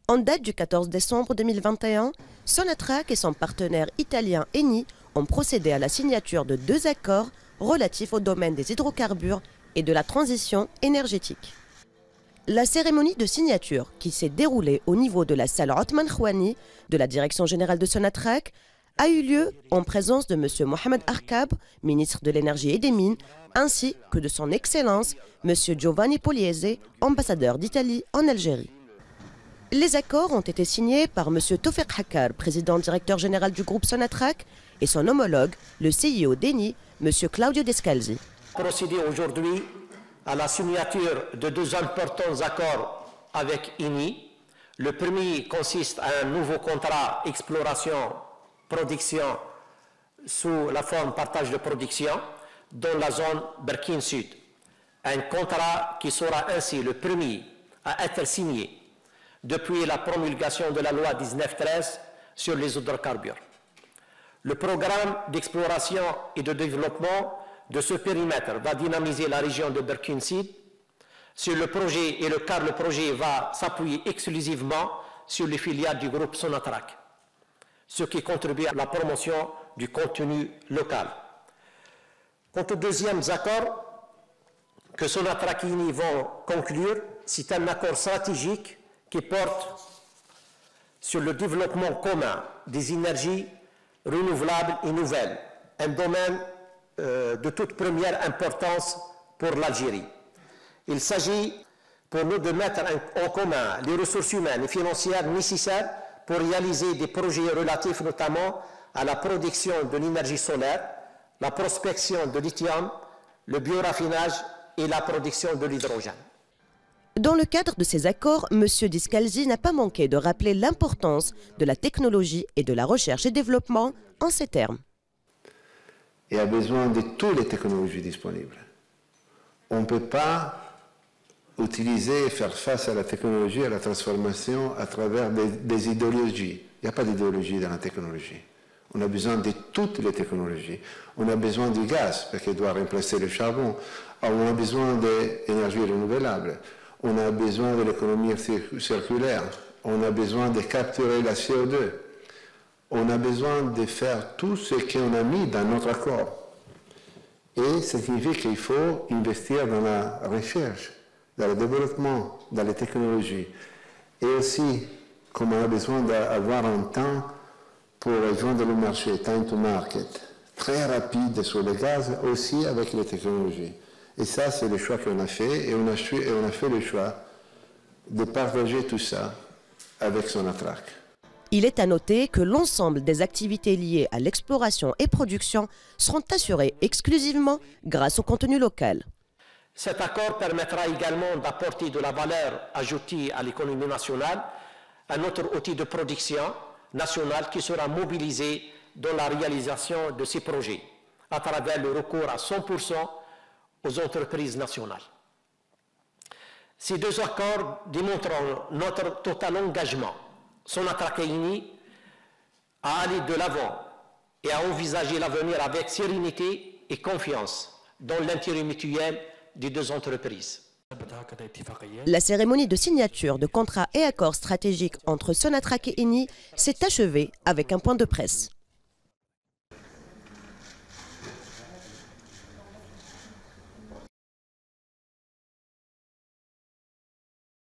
En date du 14 décembre 2021, Sonatrach et son partenaire italien Eni ont procédé à la signature de 2 accords relatifs au domaine des hydrocarbures et de la transition énergétique. La cérémonie de signature, qui s'est déroulée au niveau de la salle Othman Khouani de la direction générale de Sonatrach, a eu lieu en présence de M. Mohamed Arkab, ministre de l'Énergie et des Mines, ainsi que de son Excellence M. Giovanni Pugliese, ambassadeur d'Italie en Algérie. Les accords ont été signés par M. Tawfiq Hakkar, président directeur général du groupe Sonatrach, et son homologue, le CEO d'Eni, M. Claudio Descalzi. Procéder aujourd'hui à la signature de 2 importants accords avec Eni. Le premier consiste à un nouveau contrat exploration-production sous la forme partage de production dans la zone Berkine Sud. Un contrat qui sera ainsi le premier à être signé depuis la promulgation de la loi 1913 sur les hydrocarbures. Le programme d'exploration et de développement de ce périmètre va dynamiser la région de Berkine Sud sur le projet et le projet va s'appuyer exclusivement sur les filiales du groupe Sonatrach, ce qui contribue à la promotion du contenu local. Quant aux deuxièmes accords que Sonatrach et Eni vont conclure, c'est un accord stratégique qui porte sur le développement commun des énergies renouvelables et nouvelles, un domaine de toute première importance pour l'Algérie. Il s'agit pour nous de mettre en commun les ressources humaines et financières nécessaires pour réaliser des projets relatifs notamment à la production de l'énergie solaire, la prospection de lithium, le bioraffinage et la production de l'hydrogène. Dans le cadre de ces accords, M. Descalzi n'a pas manqué de rappeler l'importance de la technologie et de la recherche et développement en ces termes. Il y a besoin de toutes les technologies disponibles. On ne peut pas utiliser et faire face à la technologie, à la transformation à travers des idéologies. Il n'y a pas d'idéologie dans la technologie. On a besoin de toutes les technologies. On a besoin du gaz, parce qu'il doit remplacer le charbon. On a besoin d'énergies renouvelables. On a besoin de l'économie circulaire. On a besoin de capturer la CO2. On a besoin de faire tout ce qu'on a mis dans notre accord. Et ça signifie qu'il faut investir dans la recherche, dans le développement, dans les technologies. Et aussi, comme on a besoin d'avoir un temps pour rejoindre le marché, time to market, très rapide sur le gaz, aussi avec les technologies. Et ça, c'est le choix qu'on a fait, et on a fait le choix de partager tout ça avec Sonatrach. Il est à noter que l'ensemble des activités liées à l'exploration et production seront assurées exclusivement grâce au contenu local. Cet accord permettra également d'apporter de la valeur ajoutée à l'économie nationale, un autre outil de production nationale qui sera mobilisé dans la réalisation de ces projets, à travers le recours à 100% aux entreprises nationales. Ces 2 accords démontreront notre total engagement, Sonatrach et Eni, à aller de l'avant et à envisager l'avenir avec sérénité et confiance dans l'intérêt mutuel des 2 entreprises. La cérémonie de signature de contrats et accords stratégiques entre Sonatrach et Eni s'est achevée avec un point de presse.